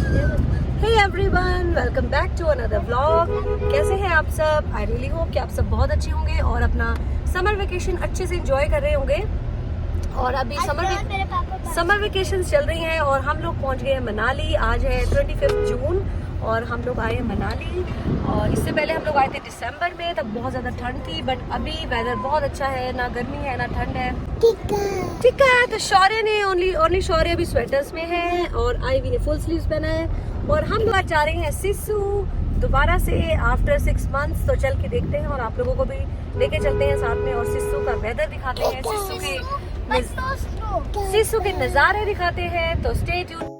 Hey everyone, welcome back to another vlog. कैसे हैं आप सब? आई रियली होप कि आप सब बहुत अच्छे होंगे और अपना समर वेकेशन अच्छे से एंजॉय कर रहे होंगे। और अभी समर वेकेशन चल रही हैं और हम लोग पहुंच गए हैं मनाली। आज है 25 जून और हम लोग आए हैं मनाली। और इससे पहले हम लोग आए थे दिसंबर में, तब बहुत ज़्यादा ठंड थी, बट अभी वेदर बहुत अच्छा है, ना गर्मी है ना ठंड है। ठीक है। तो शौर्य ने ओनली शौर्य अभी स्वेटर्स में है और आईवी ने फुल स्लीव्स पहना है। और हम लोग जा रहे हैं सिसु दोबारा से आफ्टर 6 मंथ्स। तो चल के देखते हैं और आप लोगों को भी लेके चलते हैं साथ में और सिसु का वेदर दिखाते हैं, सिसु के नज़ारे दिखाते हैं। तो स्टे ट्यून।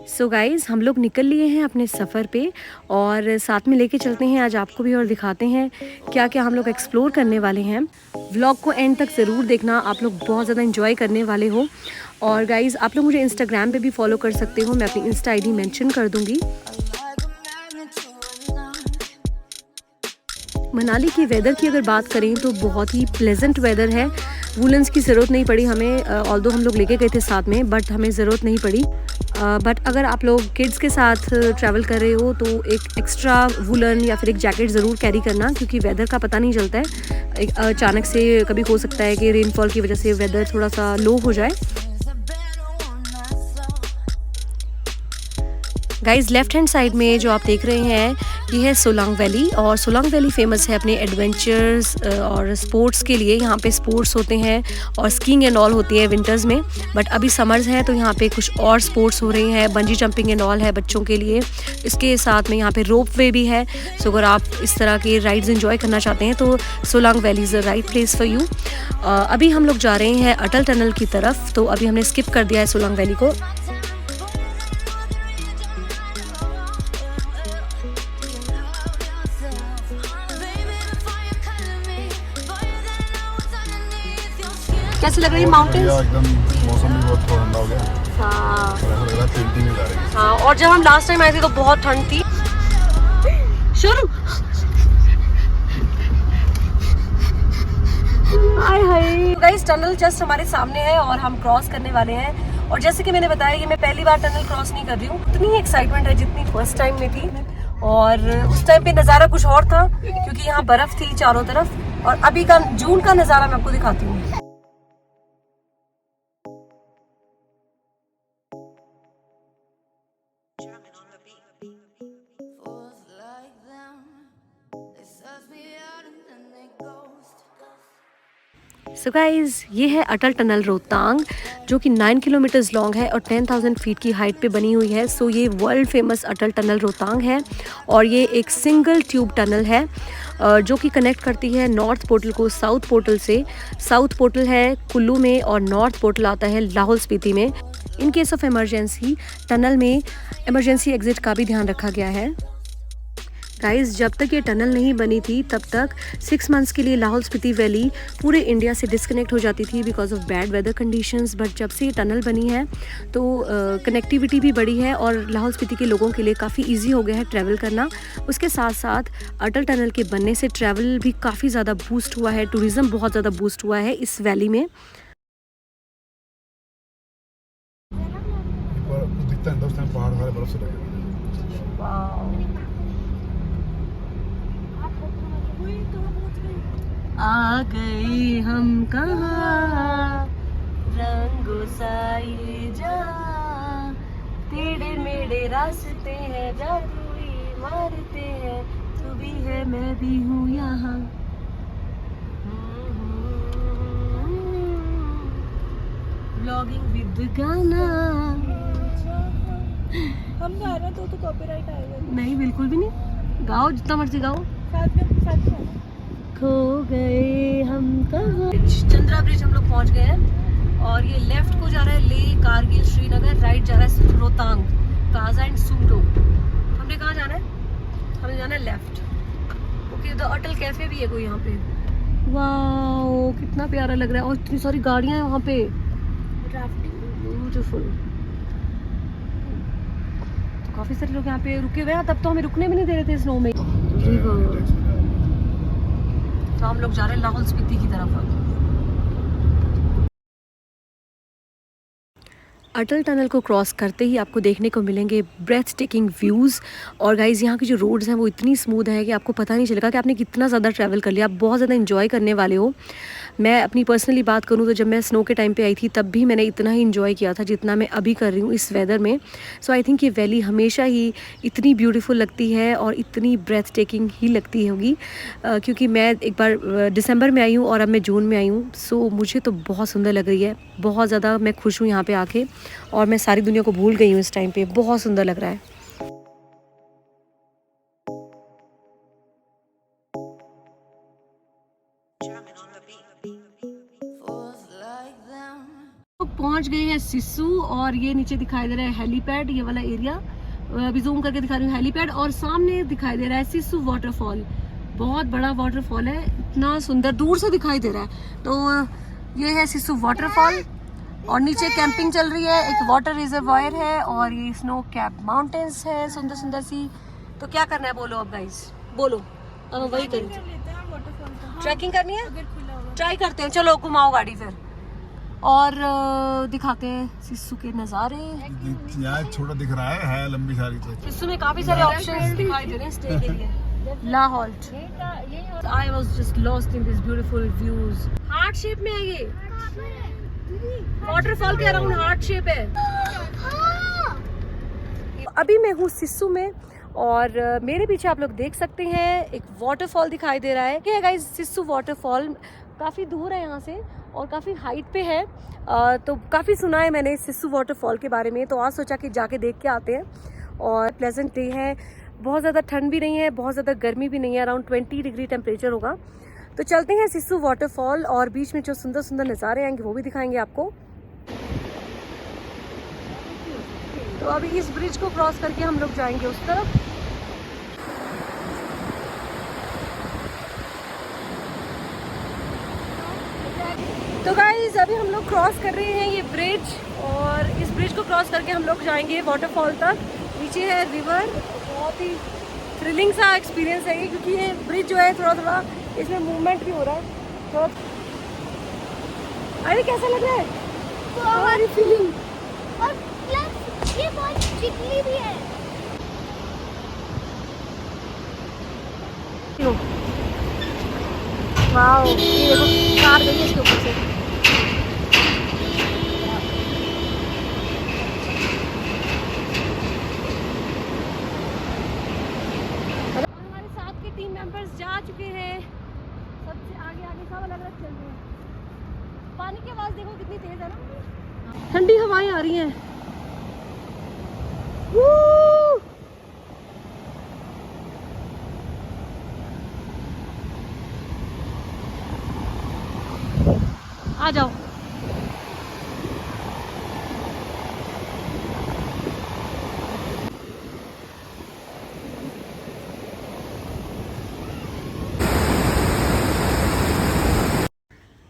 सो गाइज़, हम लोग निकल लिए हैं अपने सफ़र पे और साथ में लेके चलते हैं आज आपको भी और दिखाते हैं क्या क्या हम लोग एक्सप्लोर करने वाले हैं। व्लॉग को एंड तक ज़रूर देखना, आप लोग बहुत ज़्यादा एंजॉय करने वाले हो। और गाइज़, आप लोग मुझे इंस्टाग्राम पे भी फॉलो कर सकते हो, मैं अपनी इंस्टा आईडी मेंशन कर दूँगी। मनाली के वेदर की अगर बात करें तो बहुत ही प्लेजेंट वेदर है। वूलन्स की ज़रूरत नहीं पड़ी हमें, ऑल्दो हम लोग लेके गए थे साथ में, बट हमें ज़रूरत नहीं पड़ी। बट अगर आप लोग किड्स के साथ ट्रैवल कर रहे हो तो एक एक्स्ट्रा वूलन या फिर एक जैकेट ज़रूर कैरी करना, क्योंकि वेदर का पता नहीं चलता है। अचानक से कभी हो सकता है कि रेनफॉल की वजह से वेदर थोड़ा सा लो हो जाए। गाइज़, लेफ्ट हैंड साइड में जो आप देख रहे हैं ये है सोलांग वैली। और सोलांग वैली फेमस है अपने एडवेंचर्स और स्पोर्ट्स के लिए। यहाँ पे स्पोर्ट्स होते हैं और स्कीइंग एंड ऑल होती है विंटर्स में, बट अभी समर्स हैं तो यहाँ पे कुछ और स्पोर्ट्स हो रही हैं। बंजी जंपिंग एंड ऑल है बच्चों के लिए। इसके साथ में यहाँ पे रोप वे भी है। सो अगर आप इस तरह के राइड्स एंजॉय करना चाहते हैं तो Solang valley is the right place for you. अभी हम लोग जा रहे हैं अटल टनल की तरफ, तो अभी हमने स्किप कर दिया है सोलांग वैली को। कैसे लग रही है माउंटेन्स? एकदम मौसम भी बहुत ठंडा हो गया। हाँ लग रहा है पेंटिंग में जा रही है। हाँ, और जब हम लास्ट टाइम आए थे तो बहुत ठंड थी। शुरू हाय हाय गाइस, टनल जस्ट हमारे सामने है और हम क्रॉस करने वाले हैं। और जैसे कि मैंने बताया कि मैं पहली बार टनल क्रॉस नहीं कर रही हूँ, उतनी ही एक्साइटमेंट है जितनी फर्स्ट टाइम में थी। और उस टाइम पे नज़ारा कुछ और था क्योंकि यहाँ बर्फ थी चारों तरफ। और अभी का जून का नज़ारा मैं आपको दिखाती हूँ। सो गाइज़, ये है अटल टनल रोहतांग, जो कि 9 किलोमीटर्स लॉन्ग है और 10,000 फीट की हाइट पे बनी हुई है। सो ये वर्ल्ड फेमस अटल टनल रोहतांग है और ये एक सिंगल ट्यूब टनल है जो कि कनेक्ट करती है नॉर्थ पोर्टल को साउथ पोर्टल से। साउथ पोर्टल है कुल्लू में और नॉर्थ पोर्टल आता है लाहौल स्पीति में। In case of emergency tunnel में इमरजेंसी एग्जिट का भी ध्यान रखा गया है। गाइस, जब तक ये टनल नहीं बनी थी तब तक 6 मंथ्स के लिए लाहौल स्पीति वैली पूरे इंडिया से डिस्कनेक्ट हो जाती थी because of bad weather conditions. But जब से ये टनल बनी है तो कनेक्टिविटी भी बढ़ी है और लाहौल स्पीति के लोगों के लिए काफ़ी इजी हो गया है ट्रैवल करना। उसके साथ साथ अटल टनल के बनने से ट्रैवल भी काफ़ी ज़्यादा बूस्ट हुआ है, टूरिज़्म बहुत ज़्यादा बूस्ट हुआ है इस वैली में। दिखता है उस टाइम पहाड़ सारे बर्फ से ढके हुए। आ गए हम कहाँ रंगों सा ये जहाँ, तेरे मेरे रास्ते हैं जादुई मारते हैं, तू भी है मैं भी हूँ यहाँ। व्लॉगिंग विद गाना। हम गा रहे हैं तो कॉपीराइट आएगा? नहीं, बिल्कुल भी नहीं। गाओ जितना मर्जी गाओ। साथ में खो गए हम कहाँ। चंद्रा ब्रिज हम लोग पहुंच गए हैं और ये लेफ्ट को जा रहा है ले कारगिल श्रीनगर, राइट जा रहा है रोहतांग काजा एंड सूडो। हमने कहाँ जाना है? हमें जाना है left. Okay, the Atal cafe भी है कोई यहाँ पे। वाओ, कितना प्यारा लग रहा है और इतनी सारी गाड़ियां हैं वहाँ पे। ब्यूटीफुल। तो काफी सारे लोग यहाँ पे रुके हुए हैं। तब तो हमें रुकने भी नहीं दे रहे थे स्नो में। तो हम लोग जा रहे हैं लाहौल स्पीति की तरफ। अटल टनल को क्रॉस करते ही आपको देखने को मिलेंगे ब्रेथ टेकिंग व्यूज़। और गाइज़ यहाँ की जो रोड्स हैं वो इतनी स्मूथ है कि आपको पता नहीं चलेगा कि आपने कितना ज़्यादा ट्रैवल कर लिया। आप बहुत ज़्यादा इन्जॉय करने वाले हो। मैं अपनी पर्सनली बात करूँ तो जब मैं स्नो के टाइम पे आई थी तब भी मैंने इतना ही इन्जॉय किया था जितना मैं अभी कर रही हूँ इस वेदर में। सो आई थिंक ये वैली हमेशा ही इतनी ब्यूटीफुल लगती है और इतनी ब्रेथ टेकिंग ही लगती होगी, क्योंकि मैं एक बार दिसंबर में आई हूँ और अब मैं जून में आई हूँ। सो मुझे तो बहुत सुंदर लग रही है, बहुत ज़्यादा मैं खुश हूँ यहाँ पे आके और मैं सारी दुनिया को भूल गई हूँ इस टाइम पे। बहुत सुंदर लग रहा है। तो पहुँच गए हैं सिस्सू और ये नीचे दिखाई दे रहा है हेलीपैड, ये वाला एरिया अभी जूम करके दिखा रही हूँ हेलीपैड, और सामने दिखाई दे रहा है सिस्सू वाटरफॉल। बहुत बड़ा वाटरफॉल है, इतना सुंदर दूर से दिखाई दे रहा है। तो ये है सिस्सू वाटरफॉल और नीचे कैंपिंग चल रही है, एक वाटर रिजर्वायर है और ये स्नो कैप माउंटेन्स है सुंदर सुंदर सी। तो क्या करना है बोलो अब गाइस, बोलो। अब वही करें, लेते हैं वाटरफॉल का। ट्रैकिंग करनी है, अगर खुला होगा ट्राई करते हैं। चलो घुमाओ गाड़ी फिर और दिखाते हैं सिस्सू के नज़ारे। यहाँ छोटा दिख रहा है लंबी सारी तो। सिस्सू में काफी सारे ऑप्शंस दिखाई दे रहे हैं स्टे के लिए। ला हॉल्ट, I was just lost in this beautiful views. Heart shape में है ये वाटरफॉल के अराउंड, हार्ट शेप है। अभी मैं हूँ सिस्सू में और मेरे पीछे आप लोग देख सकते हैं एक वाटरफॉल दिखाई दे रहा है। ये गाइस सिस्सू वाटरफॉल काफ़ी दूर है यहाँ से और काफ़ी हाइट पे है। तो काफ़ी सुना है मैंने सिस्सू वाटरफॉल के बारे में, तो आज सोचा कि जाके देख के आते हैं। और प्लेजेंट डे है, बहुत ज़्यादा ठंड भी नहीं है, बहुत ज़्यादा गर्मी भी नहीं है, अराउंड 20 डिग्री टेम्परेचर होगा। तो चलते हैं सिस्सू वाटरफॉल और बीच में जो सुंदर सुंदर नज़ारे आएंगे वो भी दिखाएंगे आपको। तो अभी इस ब्रिज को क्रॉस करके हम लोग जाएंगे उस तरफ। तो गाइस अभी हम लोग क्रॉस कर रहे हैं ये ब्रिज और इस ब्रिज को क्रॉस करके हम लोग जाएंगे वाटरफॉल तक। नीचे है रिवर, बहुत ही थ्रिलिंग सा एक्सपीरियंस है ये, क्योंकि ये ब्रिज जो है थोड़ा थोड़ा इसमें मूवमेंट भी हो रहा है। तो अरे कैसा लग रहा है हमारी फीलिंग? और प्लस ये बहुत चिकनी भी है। वाओ, ये देखो कार गई है इसके ऊपर से। हमारे साथ के टीम मेंबर्स जा चुके हैं, सबसे आगे आगे सब अलग अलग चल रहे हैं। पानी की आवाज देखो कितनी तेज है ना, ठंडी हवाएं आ रही हैं। आ जाओ।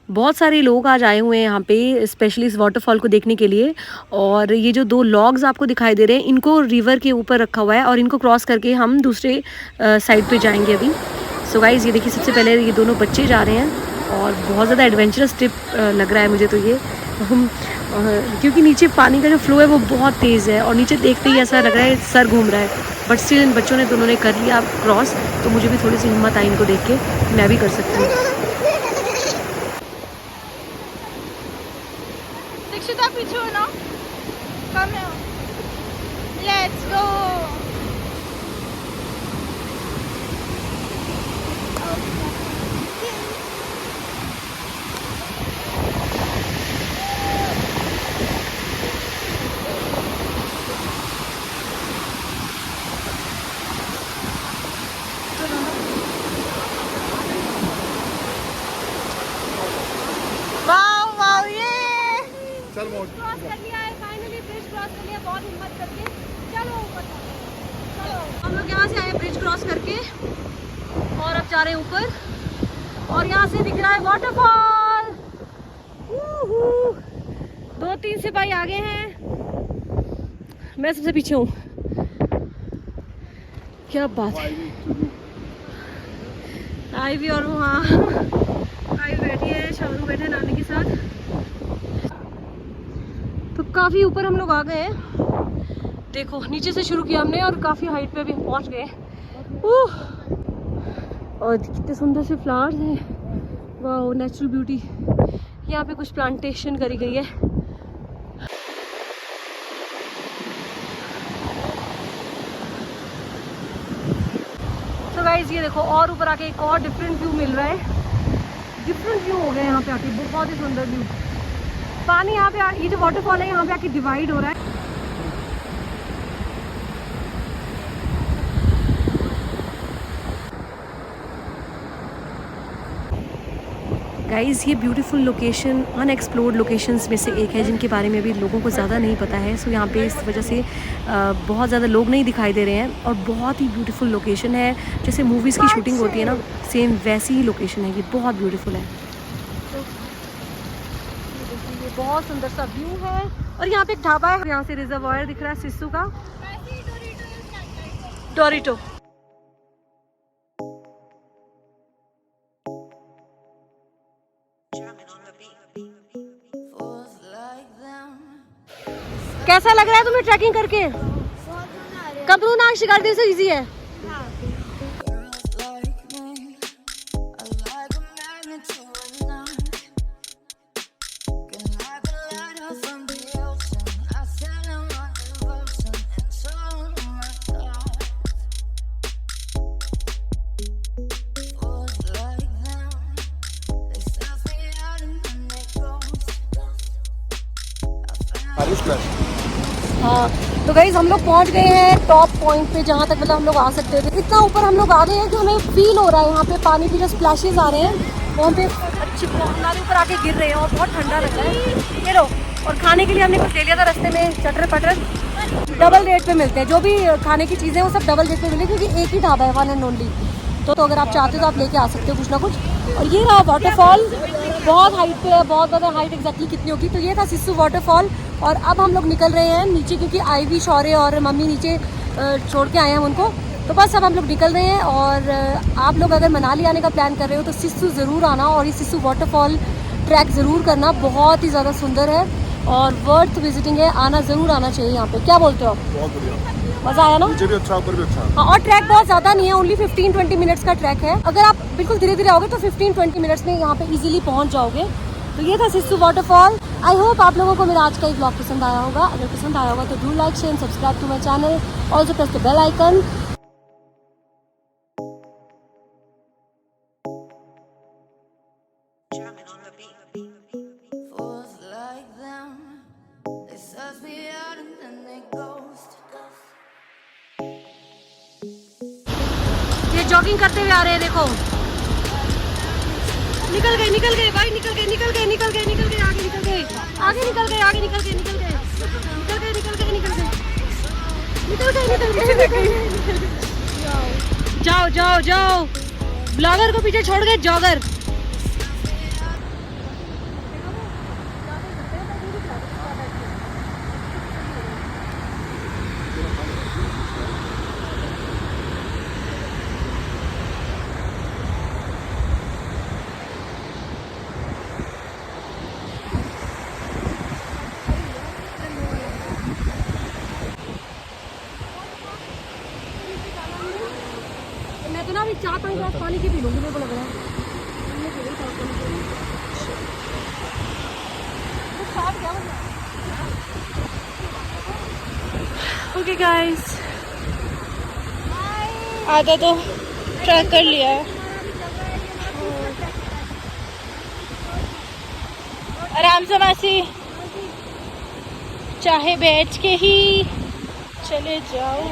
बहुत सारे लोग आज आए हुए हैं यहाँ पे स्पेशली इस वाटरफॉल को देखने के लिए। और ये जो दो लॉग्स आपको दिखाई दे रहे हैं इनको रिवर के ऊपर रखा हुआ है और इनको क्रॉस करके हम दूसरे साइड पे जाएंगे अभी। सो गाइस ये देखिए, सबसे पहले ये दोनों बच्चे जा रहे हैं और बहुत ज़्यादा एडवेंचरस ट्रिप लग रहा है मुझे तो ये। हम क्योंकि नीचे पानी का जो फ्लो है वो बहुत तेज़ है और नीचे देखते ही ऐसा लग रहा है सर घूम रहा है। बट स्टिल इन बच्चों ने दोनों ने कर लिया क्रॉस, तो मुझे भी थोड़ी सी हिम्मत आई इनको देख के, मैं भी कर सकती हूँ। दीक्षिता पीछे हो ना, कम है। Let's go. वाओ वाओ, ये चल मोड़। क्रॉस कर लिया है, फाइनली ब्रिज क्रॉस कर लिया बहुत हिम्मत करके। चलो ऊपर चलो। हम लोग यहाँ से आए ब्रिज क्रॉस करके और अब जा रहे हैं ऊपर और यहाँ से दिख रहा है वाटरफॉल। 2-3 सिपाही आगे हैं, मैं सबसे पीछे हूँ। क्या बात है। आईवी और वहाँ आई बैठी है, शारू बैठे नानी के साथ। तो काफ़ी ऊपर हम लोग आ गए हैं। देखो नीचे से शुरू किया हमने और काफ़ी हाइट पे भी हम पहुंच गए। और कितने सुंदर से फ्लावर्स हैं, वाह, नेचुरल ब्यूटी। यहाँ पे कुछ प्लांटेशन करी गई है। तो गाइस ये देखो और ऊपर आके एक और डिफरेंट व्यू मिल रहा है। डिफरेंट व्यू हो गया यहाँ पे आके, बहुत ही सुंदर व्यू। पानी यहाँ पे, ये जो वाटरफॉल है यहाँ पे आके डिवाइड हो रहा है। गाइज़ ये ब्यूटीफुल लोकेशन अनएक्सप्लोर्ड लोकेशंस में से एक है जिनके बारे में भी लोगों को ज़्यादा नहीं पता है। सो यहाँ पे इस वजह से बहुत ज़्यादा लोग नहीं दिखाई दे रहे हैं। और बहुत ही ब्यूटीफुल लोकेशन है, जैसे मूवीज़ की शूटिंग होती है ना, सेम वैसी ही लोकेशन है। ये बहुत ब्यूटीफुल है। तो ये बहुत सुंदर सा व्यू है। और यहाँ पे एक ढाबा है, यहाँ से रिजर्वायर दिख रहा है सिस्सू का, डोरिटो। कैसा लग रहा है तुम्हें ट्रैकिंग करके? कबरूनाग शिकारदी से इजी है। हाँ तो गाइज हम लोग पहुँच गए हैं टॉप पॉइंट पे, जहाँ तक मतलब हम लोग आ सकते थे। इतना ऊपर हम लोग आ गए हैं कि हमें फील हो रहा है यहाँ पे पानी की जो स्प्लैशेस आ रहे हैं वहाँ पे अच्छे हमारे ऊपर आके गिर रहे हैं और बहुत ठंडा लग रहा है। ये लो, और खाने के लिए हमने कुछ ले लिया था रास्ते में, चटर पटर डबल रेट पे मिलते हैं। जो भी खाने की चीज़ें वो सब डबल रेट पे मिले, क्योंकि एक ही ढाबा है, वन एंड ओनली। तो अगर आप चाहते हो तो आप लेके आ सकते हो कुछ ना कुछ। और ये रहा वाटरफॉल, बहुत हाइट पे है, बहुत ज़्यादा हाइट एग्जैक्टली कितनी होगी। तो ये था सिस्सू वाटरफॉल। और अब हम लोग निकल रहे हैं नीचे, क्योंकि आईवी, शौर्य और मम्मी नीचे छोड़ के आए हैं हम उनको। तो बस अब हम लोग निकल रहे हैं। और आप लोग अगर मनाली आने का प्लान कर रहे हो तो सिस्सू ज़रूर आना, और ये सिस्सू वाटरफॉल ट्रैक ज़रूर करना, बहुत ही ज़्यादा सुंदर है और वर्थ विजिटिंग है। आना ज़रूर आना चाहिए यहाँ पे। क्या बोलते हो आप? बहुत बढ़िया, मज़ा आया ना? नीचे भी अच्छा, ऊपर भी अच्छा। हाँ, और ट्रैक बहुत ज़्यादा नहीं है, ओनली 15-20 मिनट्स का ट्रैक है। अगर आप बिल्कुल धीरे धीरे आओगे तो 15-20 मिनट्स में यहाँ पे इजीली पहुँच जाओगे। तो ये था सिस्सू वाटरफॉल। आई होप आप लोगों को मेरा आज का ये ब्लॉग पसंद आया होगा। अगर पसंद आया होगा तो do like, share, subscribe to my channel, also press the bell icon. ये जॉगिंग करते हुए आ रहे हैं, देखो। निकल गए भाई, निकल गए, आगे निकल गए, जाओ। ब्लॉगर को पीछे छोड़ गए जॉगर। मैं तो ना अभी 4-5 ग्लास पानी की पी लूंगी, मेरे को लग रहा है। ओके गाइस, आधा तो ट्रैक कर लिया है। आराम से मासी, चाहे बैठ के ही चले जाओ।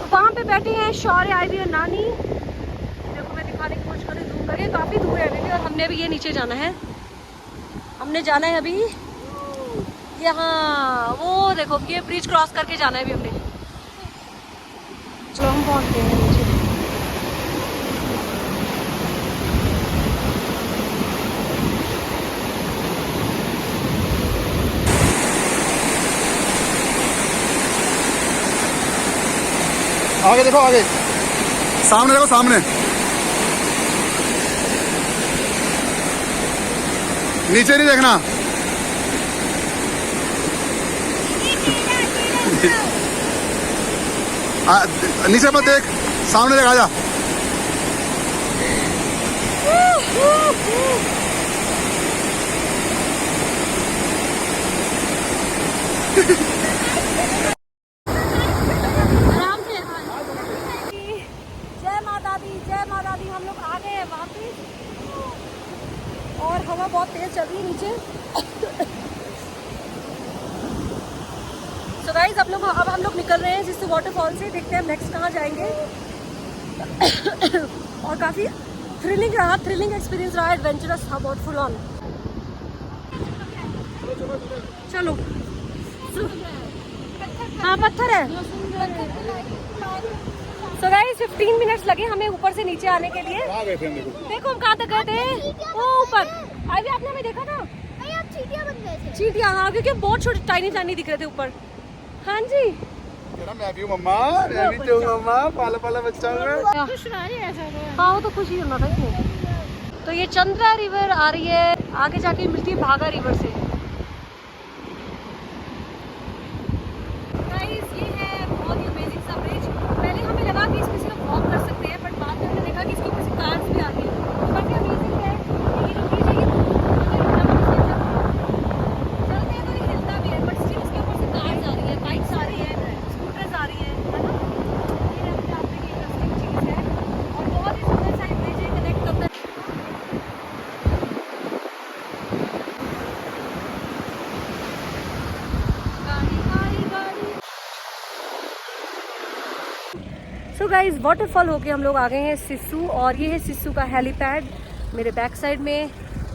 वहाँ पे बैठे हैं शौर्य, आईवी और नानी। देखो मैं दिखाने की कोशिश कर रही, जूम करके, काफ़ी दूर है अभी। और हमने अभी ये नीचे जाना है, हमने जाना है अभी यहाँ, वो देखो ये ब्रिज क्रॉस करके जाना है अभी हमने। चलो हम पहुँच गए हैं नीचे। आगे देखो, आगे सामने देखो, सामने नीचे नहीं देखना। नीचे मत देख, सामने देख, आजा। जय माता दी, जय माता दी। हम लोग आ गए हैं वापस और हवा बहुत तेज चल रही है नीचे। सो गाइस अब हम लोग निकल रहे हैं जिससे वाटरफॉल से। देखते हैं नेक्स्ट कहाँ जाएंगे। और काफ़ी थ्रिलिंग एक्सपीरियंस रहा, एडवेंचरस था, बहुत फुल ऑन। चलो हाँ पत्थर है। सो गाइस 15 मिनट्स लगे हमें ऊपर से नीचे आने के लिए। देखो हम कहाँ तक गए थे, वो ऊपर। अभी आपने हमें देखा था, चीटियां बन गए थे। चींटियां, हाँ, क्योंकि बहुत छोटे टाइनी दिख रहे थे ऊपर। हाँ जी, मैं भी हूँ मम्मा, मैं भी तो मम्मा, पाला बच्चा हूँ। खुश रहा है ऐसा तो। हाँ वो तो खुश ही होना था इसमें। तो ये चंद्रा रिवर आ रही है, आगे जाके मिलती है भागा रिवर से। गाइस ये है बहुत ही अमेजिंग सा ब्रिज। पहले हमें लगा कि इसमें से लोग वॉक कर सकते हैं, बट बाद में हमने देखा कि इसके ऊपर से कार्स भी आ रही है। काफी अमेजिंग है। ये जो ब्रिज है चलते हैं तो ये हिलता भी है, बट स्टिल इसके ऊपर से कार्स आ रही है, बाइक्स आ रही है, स्कूटर्स आ रही है ना। ये अपने आप में एक इंटरेस्टिंग चीज़ है और बहुत ही सुंदर सा ब्रिज है, कनेक्ट करता है। सो गाइज वाटरफॉल होके हम लोग आ गए हैं सिस्सू, और ये है सिस्सू का हेलीपैड। मेरे बैक साइड में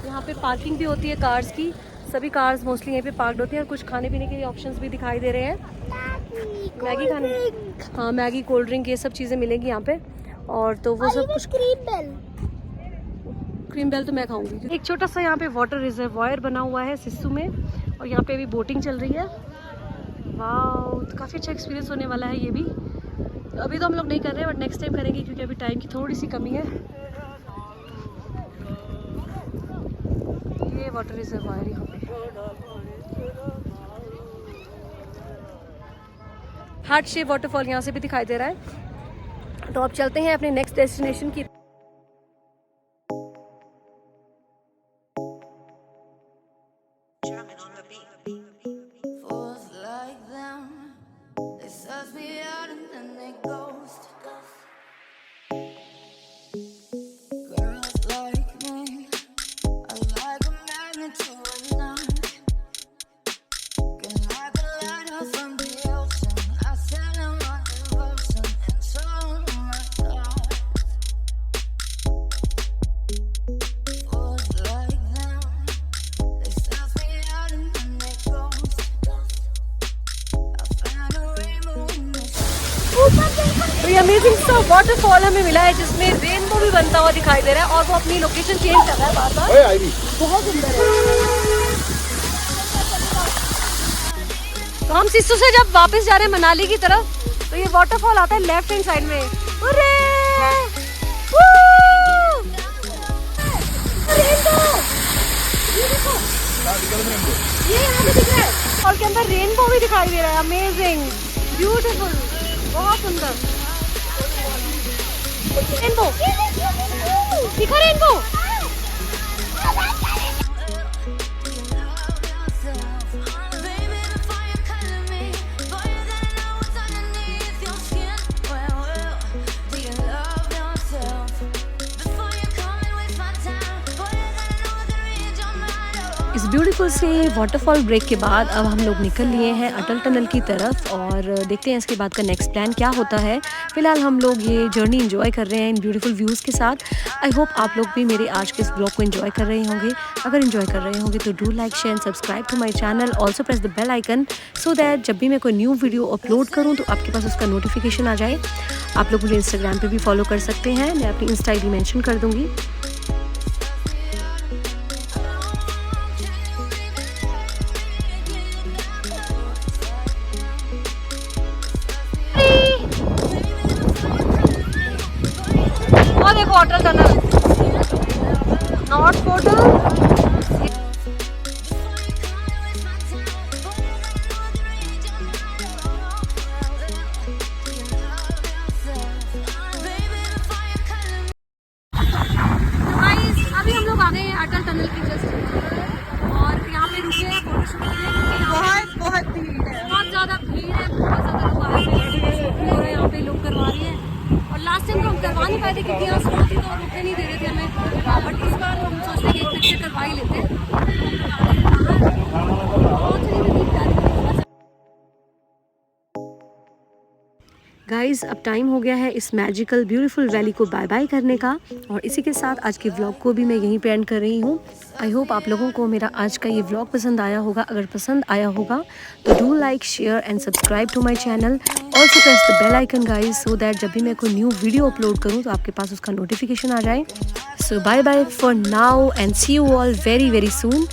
यहाँ पे पार्किंग भी होती है कार्स की। सभी कार्स मोस्टली यहीं पे पार्कड होती हैं और कुछ खाने पीने के ऑप्शंस भी दिखाई दे रहे हैं। मैगी खाने, हाँ मैगी, कोल्ड ड्रिंक, ये सब चीज़ें मिलेंगी यहाँ पे। और तो वो सब कुछ क्रीम बेल तो मैं खाऊंगी। एक छोटा सा यहाँ पे वाटर रिजर्वायर बना हुआ है सिस्सू में, और यहाँ पे अभी बोटिंग चल रही है। वाह, तो काफ़ी अच्छा एक्सपीरियंस होने वाला है ये भी। अभी तो हम लोग नहीं कर रहे हैं, बट नेक्स्ट टाइम करेंगे क्योंकि अभी टाइम की थोड़ी सी कमी है। ये वाटर रिजर्वायर यहाँ पे, हार्ट शेप वाटरफॉल यहाँ से भी दिखाई दे रहा है। तो अब चलते हैं अपने नेक्स्ट डेस्टिनेशन की। तो ये अमेजिंग सा वाटरफॉल हमें मिला है जिसमें रेनबो भी बनता हुआ दिखाई दे रहा है, और वो अपनी लोकेशन चेंज कर रहा है बार बार। बहुत सुंदर है। तो हम सिस्सू से जब वापस जा रहे हैं मनाली की तरफ, तो ये वाटरफॉल आता है लेफ्ट हैंड साइड में। अरे ये देखो, ये यहाँ पे दिख रहा है, और के अंदर रेनबो भी दिखाई दे रहा है। अमेजिंग, ब्यूटीफुल, बहुत सुंदर। रेनबो दिखा, रेनबो। इस ब्यूटीफुल से वाटरफॉल ब्रेक के बाद अब हम लोग निकल लिए हैं अटल टनल की तरफ, और देखते हैं इसके बाद का नेक्स्ट प्लान क्या होता है। फिलहाल हम लोग ये जर्नी एंजॉय कर रहे हैं इन ब्यूटीफुल व्यूज़ के साथ। आई होप आप लोग भी मेरे आज के इस ब्लॉग को एंजॉय कर रहे होंगे। अगर एंजॉय कर रहे होंगे तो do like, share and subscribe to my channel. Also press the bell icon so that जब भी मैं कोई न्यू वीडियो अपलोड करूँ तो आपके पास उसका नोटिफिकेशन आ जाए। आप लोग मुझे इंस्टाग्राम पर भी फॉलो कर सकते हैं, मैं अपनी इंस्टा ID मेंशन कर दूँगी। और देखो अटल टनल, नॉर्थ पोर्टल। आए थे क्योंकि यहाँ स्लो थी तो रुकने नहीं दे रहे थे हमें, बट इस बार हम सोचते हैं कि एक पिक्चर करवा ही लेते हैं। गाइज़ अब टाइम हो गया है इस मैजिकल ब्यूटीफुल वैली को बाय बाय करने का, और इसी के साथ आज के व्लॉग को भी मैं यहीं पे एंड कर रही हूँ। आई होप आप लोगों को मेरा आज का ये व्लॉग पसंद आया होगा। अगर पसंद आया होगा तो do like, share and subscribe to my channel. Also press the bell icon guys, so that जब भी मैं कोई न्यू वीडियो अपलोड करूँ तो आपके पास उसका नोटिफिकेशन आ जाए। So bye bye for now and see you all very very soon.